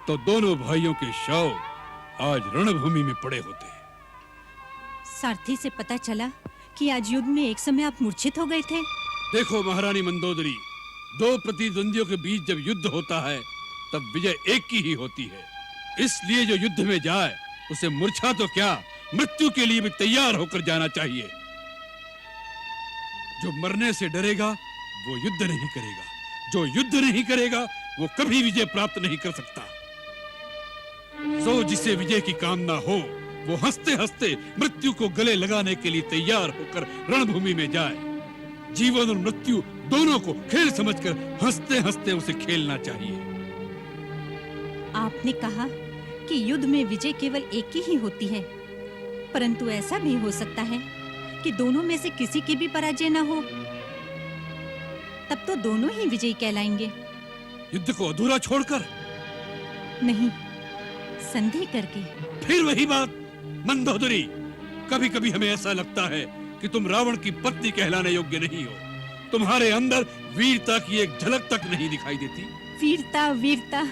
तो दोनों भाइयों के शव आज रणभूमि में पड़े होते। सारथी से पता चला कि आज युद्ध में एक समय आप मूर्छित हो गए थे। देखो महारानी मंदोदरी, दो प्रतिद्वंदियों के बीच जब युद्ध होता है तब विजय एक की ही होती है। इसलिए जो युद्ध में जाए उसे मूर्छा तो क्या, मृत्यु के लिए भी तैयार होकर जाना चाहिए। जो मरने से डरेगा वो युद्ध नहीं करेगा, जो युद्ध नहीं करेगा वो कभी विजय प्राप्त नहीं कर सकता। सो जिसे विजय की कामना हो वो हंसते हंसते मृत्यु को गले लगाने के लिए तैयार होकर रणभूमि में जाए। जीवन और मृत्यु दोनों को खेल समझकर हंसते हंसते उसे खेलना चाहिए। आपने कहा कि युद्ध में विजय केवल एक की ही होती है, परंतु ऐसा भी हो सकता है कि दोनों में से किसी की भी पराजय न हो। तब तो दोनों ही विजयी कहलाएंगे। युद्ध को अधूरा छोड़कर? नहीं, संधि करके। फिर वही बात मंदोदरी, कभी कभी हमें ऐसा लगता है कि तुम रावण की पत्नी कहलाने योग्य नहीं हो। तुम्हारे अंदर वीरता की एक झलक तक नहीं दिखाई देती। वीरता वीरता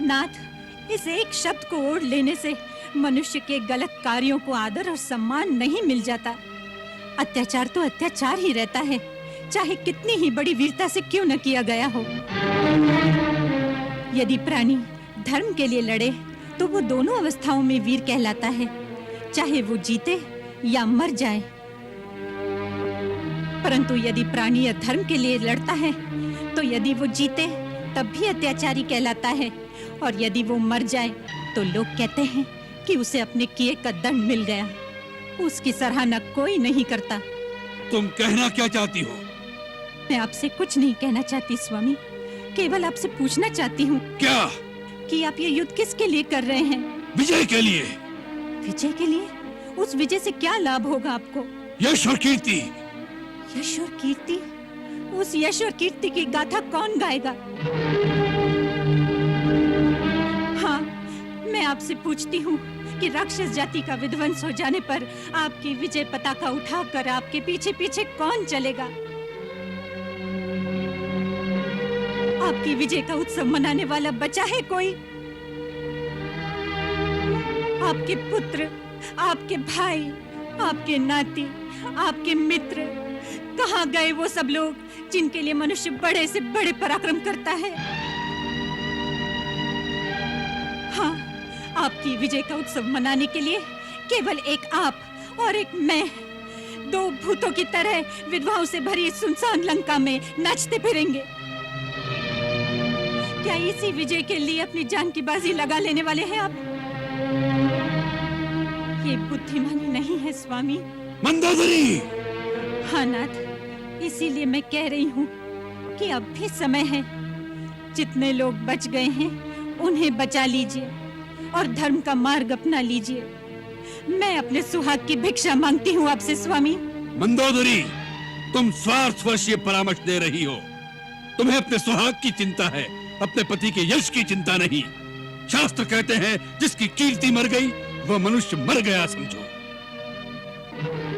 नाथ, इस एक शब्द को ओढ़ लेने से मनुष्य के गलत कार्यों को आदर और सम्मान नहीं मिल जाता। अत्याचार तो अत्याचार ही रहता है, चाहे कितनी ही बड़ी वीरता से क्यों न किया गया हो। यदि प्राणी धर्म के लिए लड़े तो वो दोनों अवस्थाओं में वीर कहलाता है, चाहे वो जीते या मर जाए। परंतु यदि प्राणी अधर्म के लिए लड़ता है तो यदि वो जीते तब भी अत्याचारी कहलाता है, और यदि वो मर जाए तो लोग कहते हैं कि उसे अपने किए का दंड मिल गया। उसकी सराहना कोई नहीं करता। तुम कहना क्या चाहती हो? मैं आपसे कुछ नहीं कहना चाहती स्वामी, केवल आपसे पूछना चाहती हूँ। क्या? कि आप ये युद्ध किसके लिए कर रहे हैं? विजय के लिए। विजय के लिए? उस विजय से क्या लाभ होगा आपको? यश और कीर्ति। यश और कीर्ति? उस यश और कीर्ति की गाथा कौन गाएगा? हाँ, मैं आपसे पूछती हूँ कि राक्षस जाति का विध्वंस हो जाने पर आपकी विजय पताका उठाकर आपके पीछे पीछे कौन चलेगा? आपकी विजय का उत्सव मनाने वाला बचा है कोई? आपके पुत्र, आपके भाई, आपके नाती, आपके मित्र, कहाँ गए वो सब लोग जिनके लिए मनुष्य बड़े से बड़े पराक्रम करता है? हाँ, आपकी विजय का उत्सव मनाने के लिए केवल एक आप और एक मैं, दो भूतों की तरह विधवाओं से भरी सुनसान लंका में नाचते फिरेंगे। क्या इसी विजय के लिए अपनी जान की बाजी लगा लेने वाले हैं आप? ये बुद्धिमानी नहीं है स्वामी। मंदोदरी! हाँ नाथ, इसीलिए मैं कह रही हूँ कि अब भी समय है। जितने लोग बच गए हैं उन्हें बचा लीजिए और धर्म का मार्ग अपना लीजिए। मैं अपने सुहाग की भिक्षा मांगती हूँ आपसे स्वामी। मंदोदरी, तुम स्वार्थवश ये परामर्श दे रही हो। तुम्हें अपने सुहाग की चिंता है, अपने पति के यश की चिंता नहीं। शास्त्र कहते हैं जिसकी कीर्ति मर गई वह मनुष्य मर गया समझो।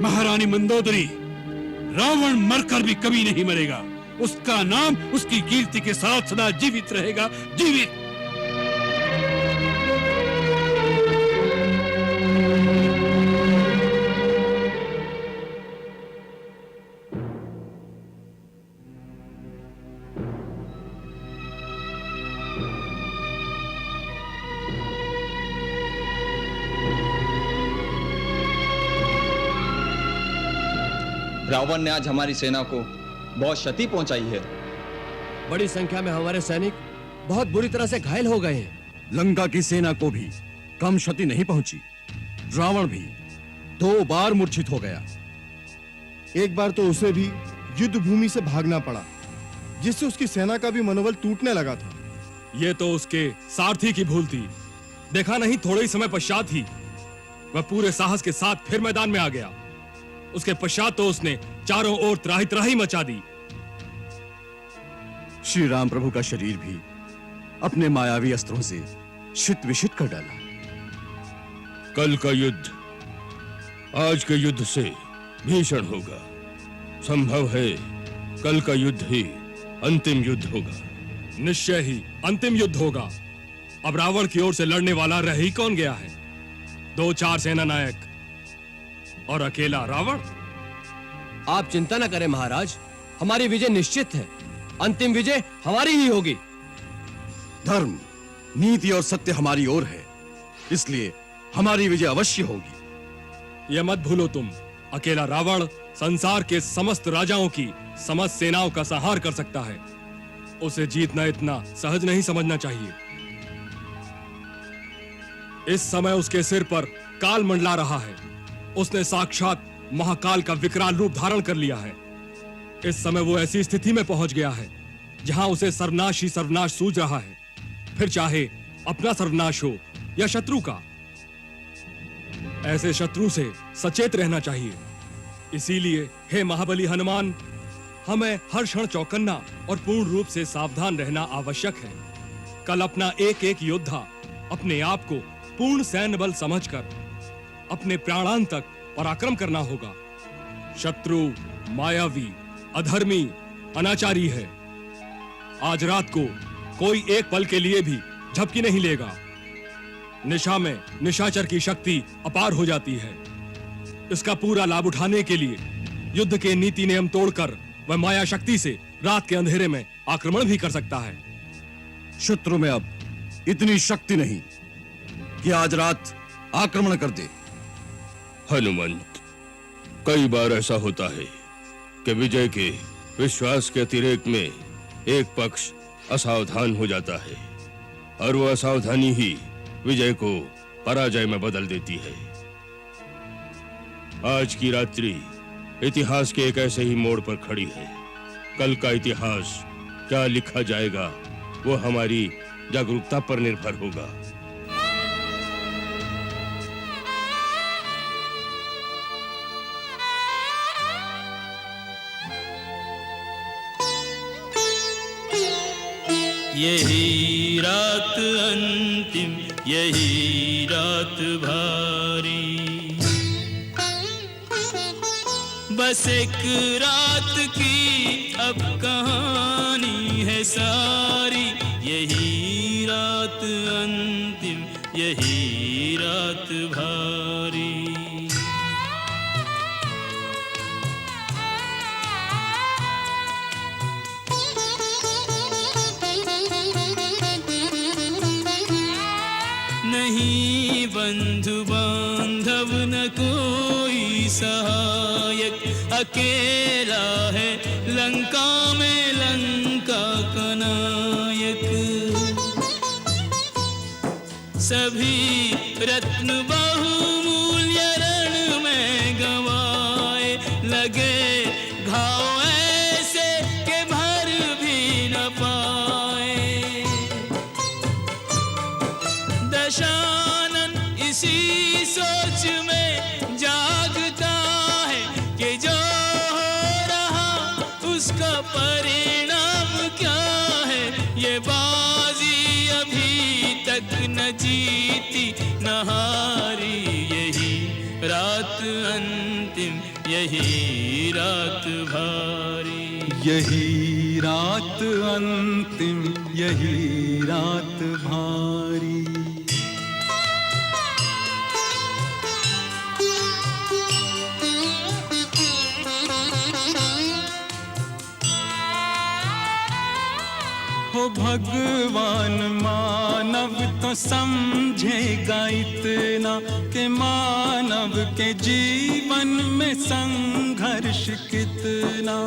महारानी मंदोदरी, रावण मरकर भी कभी नहीं मरेगा। उसका नाम उसकी कीर्ति के साथ सदा जीवित रहेगा, जीवित। रावण ने आज हमारी सेना को बहुत क्षति पहुंचाई है। बड़ी संख्या में हमारे सैनिक बहुत बुरी तरह से घायल हो गए हैं। लंका की सेना को भी कम क्षति नहीं पहुंची। रावण भी 2 बार मूर्छित हो गया। एक बार तो उसे भी युद्ध भूमि से भागना पड़ा, जिससे उसकी सेना का भी मनोबल टूटने लगा था। ये तो उसके सारथी की भूल थी। देखा नहीं, थोड़े ही समय पश्चात ही वह पूरे साहस के साथ फिर मैदान में आ गया। उसके पश्चात तो उसने चारों ओर त्राही त्राही मचा दी। श्री राम प्रभु का शरीर भी अपने मायावी अस्त्रों से शित विशित कर डाला। कल का युद्ध आज के युद्ध से भीषण होगा। संभव है कल का युद्ध ही अंतिम युद्ध होगा। निश्चय ही अंतिम युद्ध होगा। अब रावण की ओर से लड़ने वाला रह ही कौन गया है? 2-4 सेना नायक और अकेला रावण। आप चिंता न करें महाराज, हमारी विजय निश्चित है। अंतिम विजय हमारी ही होगी। धर्म, नीति और सत्य हमारी ओर है, इसलिए हमारी विजय अवश्य होगी। यह मत भूलो तुम, अकेला रावण संसार के समस्त राजाओं की समस्त सेनाओं का संहार कर सकता है। उसे जीतना इतना सहज नहीं समझना चाहिए। इस समय उसके सिर पर काल मंडला रहा है। उसने साक्षात महाकाल का विकराल रूप धारण कर लिया है। इस समय वो ऐसी स्थिति में पहुंच गया है जहां उसे सर्वनाश ही सर्वनाश सूझ रहा है, फिर चाहे अपना सर्वनाश हो या शत्रु का। ऐसे शत्रु से सचेत रहना चाहिए। इसीलिए हे महाबली हनुमान, हमें हर क्षण चौकन्ना और पूर्ण रूप से सावधान रहना आवश्यक है। कल अपना एक एक योद्धा अपने आप को पूर्ण सैन्य बल समझकर अपने प्राणांत तक पराक्रम करना होगा। शत्रु मायावी, अधर्मी, अनाचारी है। आज रात को कोई एक पल के लिए भी झपकी नहीं लेगा। निशा में निशाचर की शक्ति अपार हो जाती है। इसका पूरा लाभ उठाने के लिए युद्ध के नीति नियम तोड़कर वह माया शक्ति से रात के अंधेरे में आक्रमण भी कर सकता है। शत्रु में अब इतनी शक्ति नहीं कि आज रात आक्रमण कर दे। हनुमंत, कई बार ऐसा होता है कि विजय के विश्वास के अतिरेक में एक पक्ष असावधान हो जाता है और वह असावधानी ही विजय को पराजय में बदल देती है। आज की रात्रि इतिहास के एक ऐसे ही मोड़ पर खड़ी है। कल का इतिहास क्या लिखा जाएगा वो हमारी जागरूकता पर निर्भर होगा। यही रात अंतिम, यही रात भारी, बस एक रात की अब कहानी है सारी। यही रात अंतिम, यही रात भारी। नहीं बंधु बांधव न कोई सहायक, अकेला है लंका में लंका का नायक। सभी रत्न बहुमूल्य रण में गंवाए, लगे घाव ऐसे के भर भी न पाए। दशानन इसी सोच में जागता है कि जो हो रहा उसका परिणाम क्या है। ये बाजी अभी तक न जीती न हारी। यही रात अंतिम, यही रात भारी। यही रात अंतिम, यही रात भारी। हो भगवान मानव तो समझेगा इतना कि मानव के जीवन में संघर्ष कितना।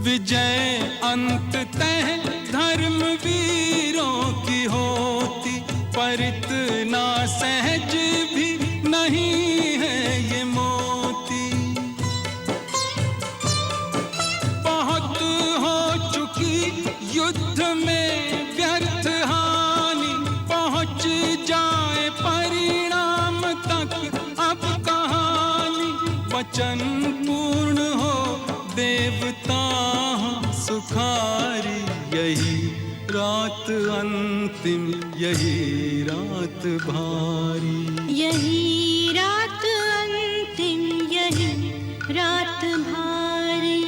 विजय अंततः धर्म वीरों की होती, पर इतना सहज भी नहीं है ये मोती। बहुत हो चुकी युद्ध में व्यर्थ हानि, पहुंच जाए परिणाम तक अब कहानी। वचन पूर्ण हो देवता सुखारी। यही रात अंतिम, यही रात भारी। यही रात अंतिम, यही रात भारी।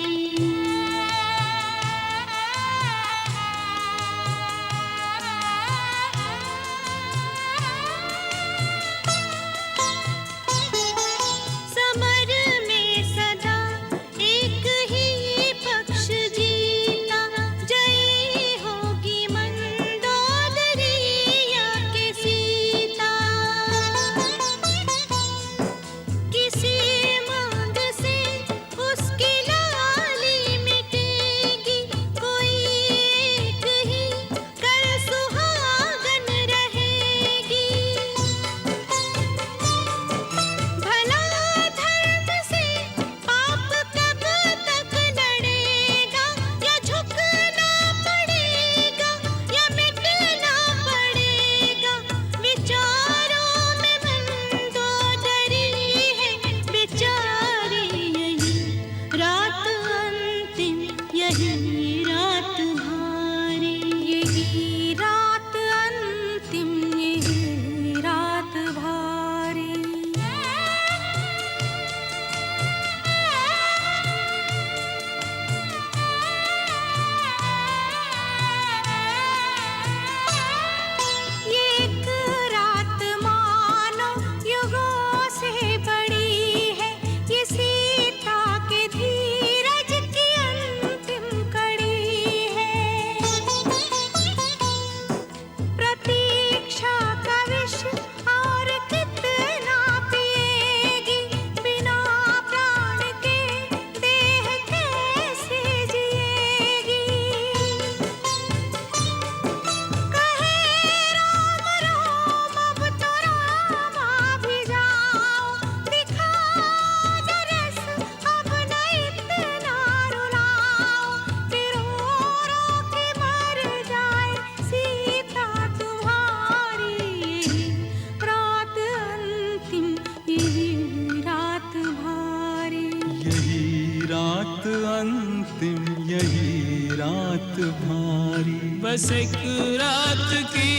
रात भारी। बस एक रात की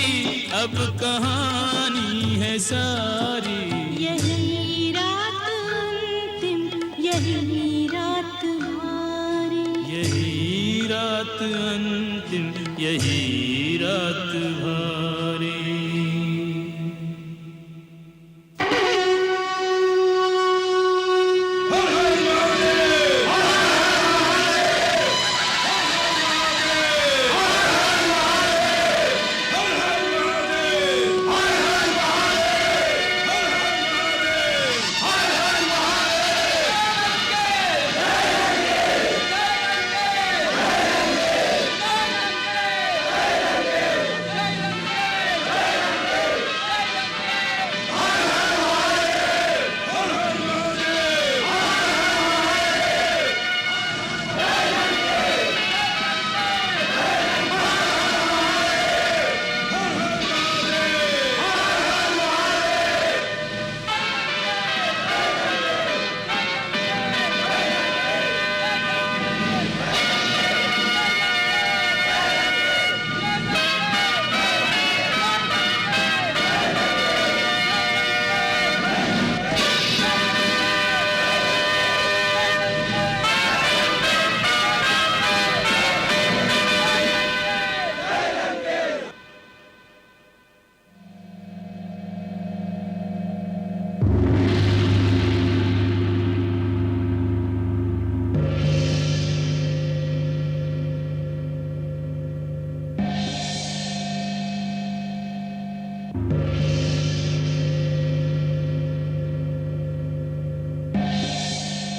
अब कहानी है सारी। यही रात अंतिम, यही रात भारी। यही रात अंतिम, यही रात भारी।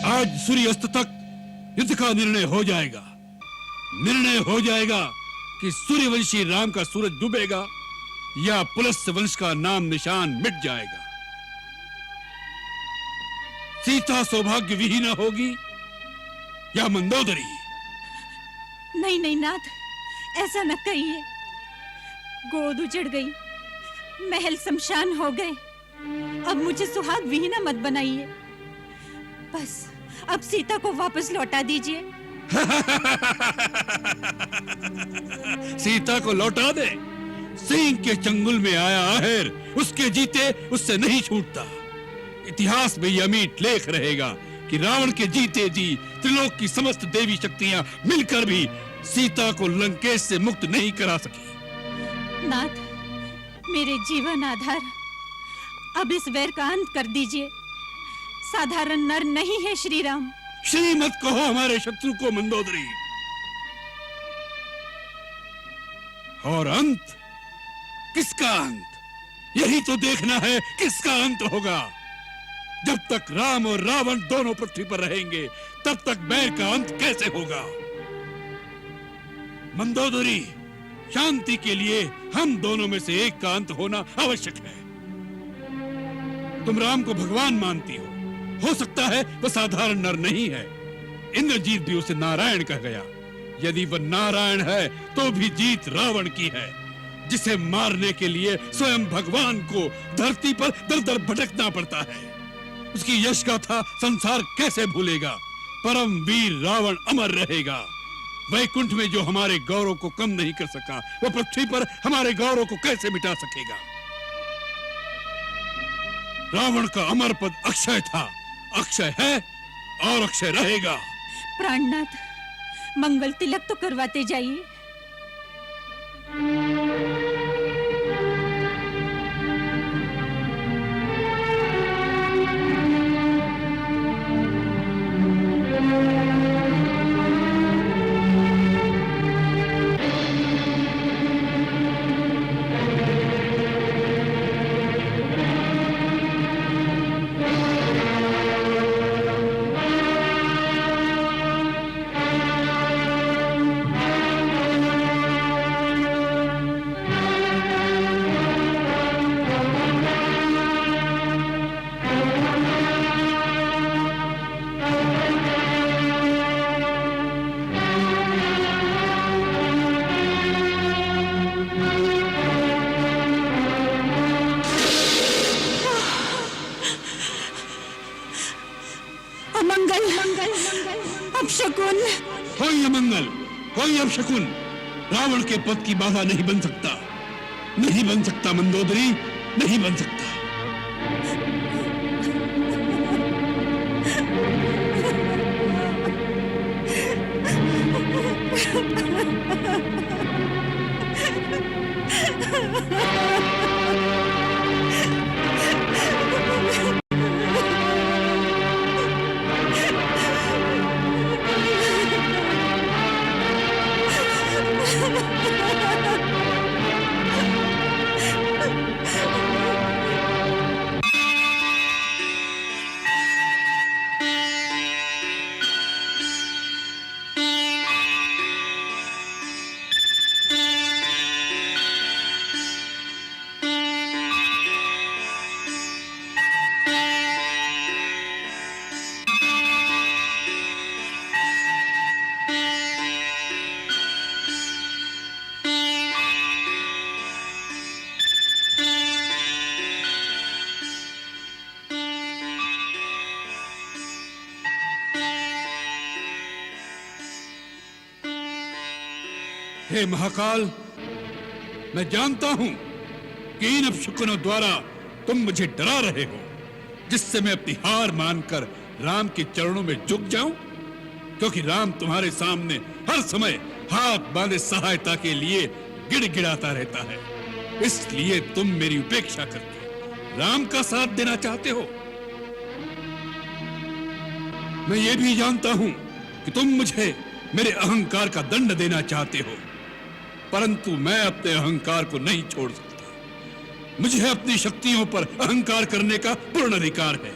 आज सूर्यास्त तक युद्ध का निर्णय हो जाएगा। निर्णय हो जाएगा कि सूर्यवंशी राम का सूरज डूबेगा या पुलस्त्य वंश का नाम निशान मिट जाएगा। सीता सौभाग्य विहीना होगी या मंदोदरी। नहीं नहीं नाथ, ऐसा न कहिए। गोद उजड़ गई, महल शमशान हो गए। अब मुझे सुहाग विहीना मत बनाइए। बस अब सीता को वापस लौटा दीजिए। सीता को लौटा दे। सिंह के चंगुल में आया आहेर उसके जीते उससे नहीं छूटता। इतिहास में यह अमिट लेख रहेगा कि रावण के जीते जी त्रिलोक की समस्त देवी शक्तियां मिलकर भी सीता को लंकेश से मुक्त नहीं करा सकी। नाथ, मेरे जीवन आधार, अब इस वैर का अंत कर दीजिए। साधारण नर नहीं है श्री राम। श्री मत कहो हमारे शत्रु को मंदोदरी। और अंत? किसका अंत? यही तो देखना है किसका अंत होगा। जब तक राम और रावण दोनों पृथ्वी पर रहेंगे तब तक बैर का अंत कैसे होगा। मंदोदरी, शांति के लिए हम दोनों में से एक का अंत होना आवश्यक है। तुम राम को भगवान मानती हो सकता है वह साधारण नर नहीं है। इंद्रजीत भी उसे नारायण कह गया। यदि वह नारायण है तो भी जीत रावण की है, जिसे मारने के लिए स्वयं भगवान को धरती पर दर दर भटकना पड़ता है। उसकी यश गाथा संसार कैसे भूलेगा। परम वीर रावण अमर रहेगा। वैकुंठ में जो हमारे गौरव को कम नहीं कर सका, वह पृथ्वी पर हमारे गौरव को कैसे मिटा सकेगा। रावण का अमर पद अक्षय था, अक्षय है और अक्षय रहेगा। प्राणनाथ, मंगल तिलक तो करवाते जाइए। कोई अमंगल, कोई अपशकुन। रावण के पद की बाधा नहीं बन सकता, नहीं बन सकता मंदोदरी, नहीं बन सकता। हे महाकाल, मैं जानता हूं कि इन अपशकुनों द्वारा तुम मुझे डरा रहे हो, जिससे मैं अपनी हार मानकर राम के चरणों में झुक जाऊं, क्योंकि राम तुम्हारे सामने हर समय हाथ बांधे सहायता के लिए गिड़गिड़ाता रहता है। इसलिए तुम मेरी उपेक्षा करके राम का साथ देना चाहते हो। मैं ये भी जानता हूं कि तुम मुझे मेरे अहंकार का दंड देना चाहते हो, परंतु मैं अपने अहंकार को नहीं छोड़ सकता। मुझे अपनी शक्तियों पर अहंकार करने का पूर्ण अधिकार है।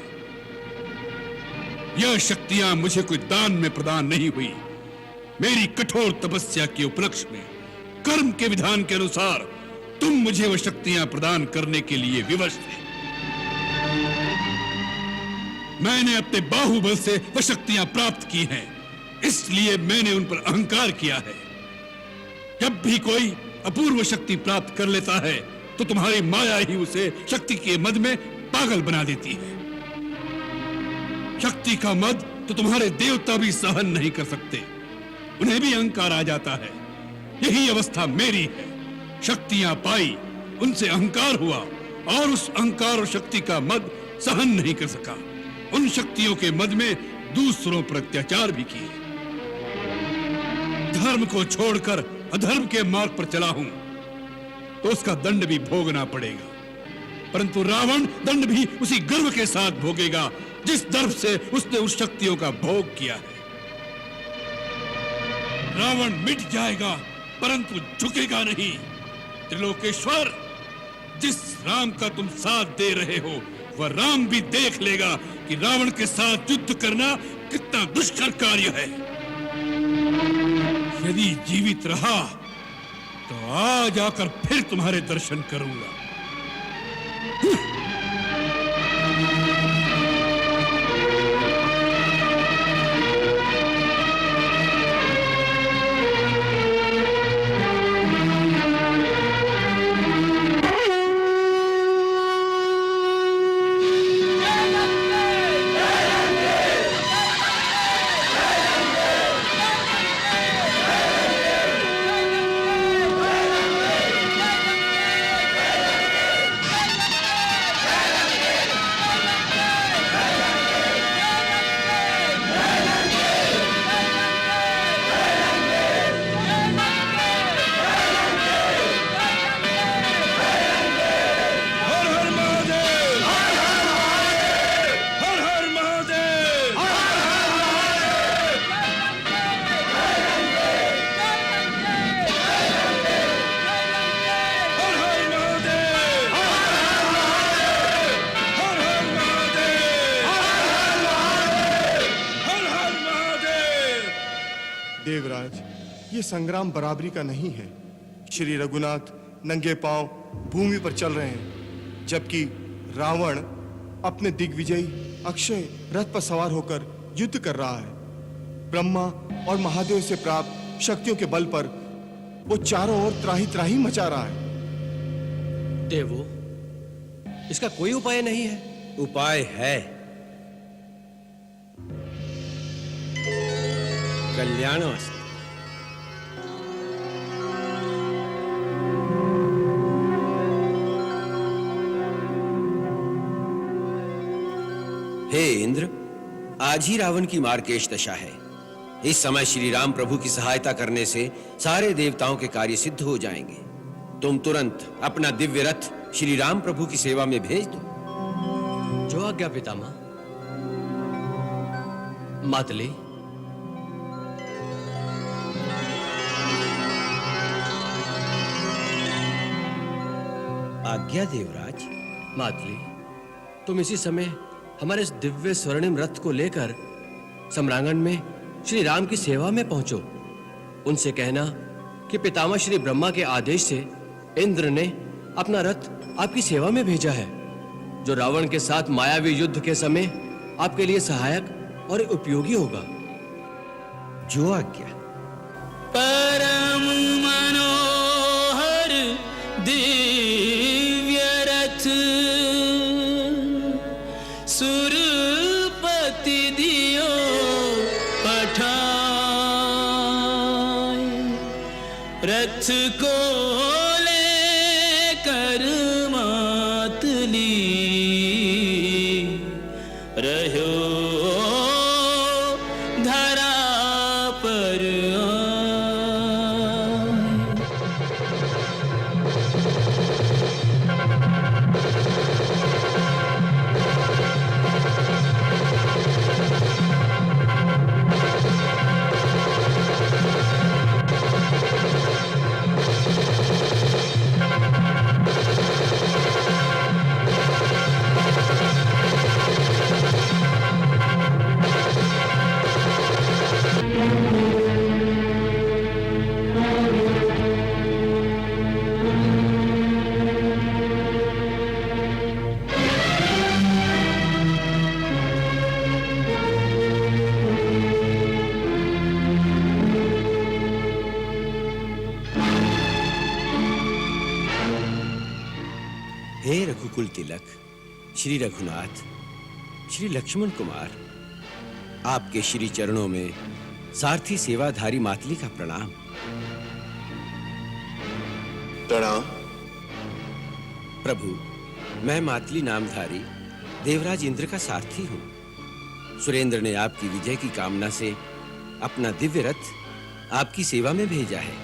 यह शक्तियां मुझे कोई दान में प्रदान नहीं हुई। मेरी कठोर तपस्या के उपलक्ष्य में कर्म के विधान के अनुसार तुम मुझे वह शक्तियां प्रदान करने के लिए विवश थे। मैंने अपने बाहुबल से वह शक्तियां प्राप्त की हैं, इसलिए मैंने उन पर अहंकार किया है। जब भी कोई अपूर्व शक्ति प्राप्त कर लेता है तो तुम्हारी माया ही उसे शक्ति के मद में पागल बना देती है। शक्ति का मद तो तुम्हारे देवता भी सहन नहीं कर सकते, उन्हें भी अहंकार आ जाता है। यही अवस्था मेरी है। शक्तियां पाई, उनसे अहंकार हुआ और उस अहंकार और शक्ति का मद सहन नहीं कर सका। उन शक्तियों के मद में दूसरों पर अत्याचार भी किए। धर्म को छोड़कर अधर्म के मार्ग पर चला हूं तो उसका दंड भी भोगना पड़ेगा, परंतु रावण दंड भी उसी गर्व के साथ भोगेगा जिस दर्प से उसने उस शक्तियों का भोग किया है। रावण मिट जाएगा परंतु झुकेगा नहीं। त्रिलोकेश्वर, जिस राम का तुम साथ दे रहे हो वह राम भी देख लेगा कि रावण के साथ युद्ध करना कितना दुष्कर कार्य है। यदि जीवित रहा तो आज आकर फिर तुम्हारे दर्शन करूंगा। देवराज, ये संग्राम बराबरी का नहीं है। श्री रघुनाथ नंगे पांव भूमि पर चल रहे हैं, जबकि रावण अपने दिग्विजयी अक्षय रथ पर सवार होकर युद्ध कर रहा है। ब्रह्मा और महादेव से प्राप्त शक्तियों के बल पर वो चारों ओर त्राही त्राही मचा रहा है। देवो, इसका कोई उपाय नहीं है? उपाय है। कल्याणवस्तु। हे इंद्र, आज ही रावण की मार्केश दशा है। इस समय श्री राम प्रभु की सहायता करने से सारे देवताओं के कार्य सिद्ध हो जाएंगे। तुम तुरंत अपना दिव्य रथ श्री राम प्रभु की सेवा में भेज दो। जो आज्ञा पितामह। मातली, आज्ञा देवराज। मातली, तुम इसी समय हमारे इस दिव्य स्वर्णिम रथ को लेकर सम्रांगण में श्री राम की सेवा में पहुंचो। उनसे कहना कि पितामह श्री ब्रह्मा के आदेश से इंद्र ने अपना रथ आपकी सेवा में भेजा है, जो रावण के साथ मायावी युद्ध के समय आपके लिए सहायक और उपयोगी होगा। जो आज्ञा। परम मनोहर दिव्य रथ सुरपति दियो पठाए, रथ को लेकर मातली रहो धरा पर हे रघुकुल तिलक, श्री रघुनाथ, श्री लक्ष्मण कुमार, आपके श्री चरणों में सारथी सेवाधारी मातली का प्रणाम। प्रणाम। प्रभु, मैं मातली नामधारी देवराज इंद्र का सारथी हूं। सुरेंद्र ने आपकी विजय की कामना से अपना दिव्य रथ आपकी सेवा में भेजा है।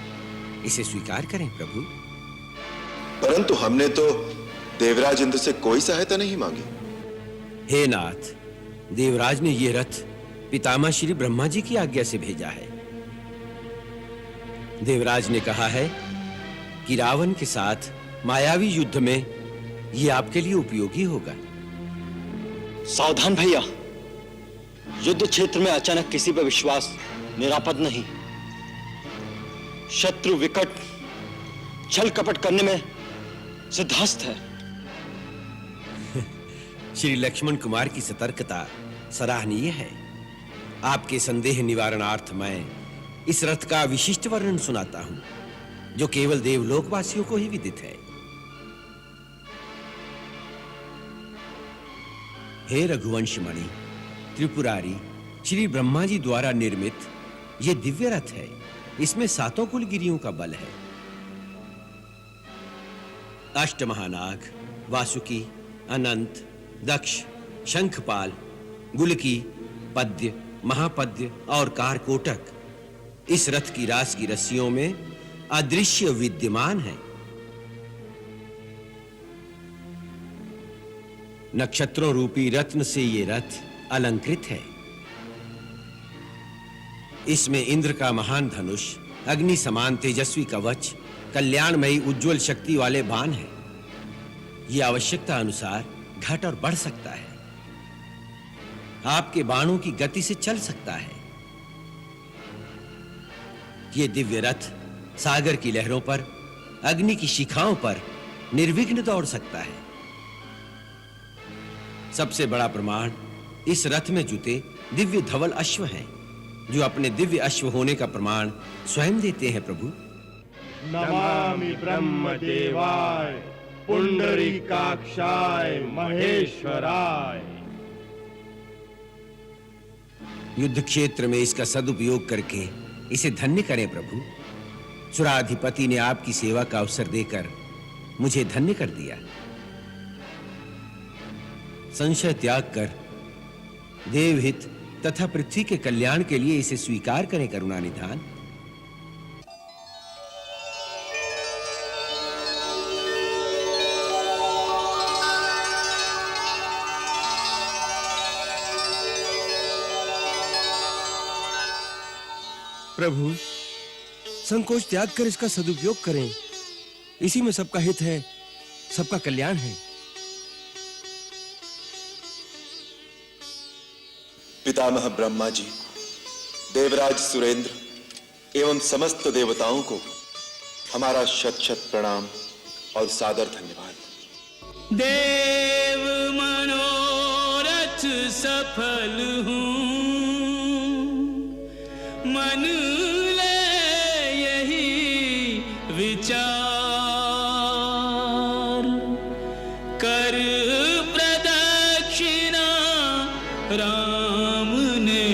इसे स्वीकार करें प्रभु। परंतु हमने तो देवराज इंद्र से कोई सहायता नहीं मांगी। हे नाथ, देवराज ने यह रथ पितामह श्री ब्रह्मा जी की आज्ञा से भेजा है। देवराज ने कहा है कि रावण के साथ मायावी युद्ध में यह आपके लिए उपयोगी होगा। सावधान भैया, युद्ध क्षेत्र में अचानक किसी पर विश्वास निरापद नहीं। शत्रु विकट छल कपट करने में सिद्धहस्त है। श्री लक्ष्मण कुमार की सतर्कता सराहनीय है। आपके संदेह निवारणार्थ मैं इस रथ का विशिष्ट वर्णन सुनाता हूं, जो केवल देवलोकवासियों को ही विदित है। हे रघुवंशमणि, त्रिपुरारी श्री ब्रह्मा जी द्वारा निर्मित यह दिव्य रथ है। इसमें 7 कुलगिरियों का बल है। अष्टमहानाग, वासुकी, अनंत, दक्ष, शंखपाल, गुलकी, पद्य, महापद्य और कारकोटक इस रथ की रास की रस्सियों में अदृश्य विद्यमान है। नक्षत्रों रूपी रत्न से ये रथ अलंकृत है। इसमें इंद्र का महान धनुष, अग्नि समान तेजस्वी कवच, कल्याणमयी उज्जवल शक्ति वाले बाण है। यह आवश्यकता अनुसार घट और बढ़ सकता है। आपके बाणों की गति से चल सकता है। यह दिव्य रथ सागर की लहरों पर, अग्नि की शिखाओं पर निर्विघ्न दौड़ सकता है। सबसे बड़ा प्रमाण इस रथ में जुटे दिव्य धवल अश्व हैं, जो अपने दिव्य अश्व होने का प्रमाण स्वयं देते हैं प्रभु। नमामि ब्रह्मदेवाय पुंडरीकाक्षाय महेश्वराय। युद्ध क्षेत्र में इसका सदुपयोग करके इसे धन्य करें प्रभु। सुराधिपति ने आपकी सेवा का अवसर देकर मुझे धन्य कर दिया। संशय त्याग कर देवहित तथा पृथ्वी के कल्याण के लिए इसे स्वीकार करें करुणानिधान। प्रभु, संकोच त्याग कर इसका सदुपयोग करें। इसी में सबका हित है, सबका कल्याण है। पितामह ब्रह्मा जी, देवराज सुरेंद्र एवं समस्त देवताओं को हमारा शत शत प्रणाम और सादर धन्यवाद। देव मनोरथ सफल हूँ, मन ले यही विचार, कर प्रदक्षिणा राम ने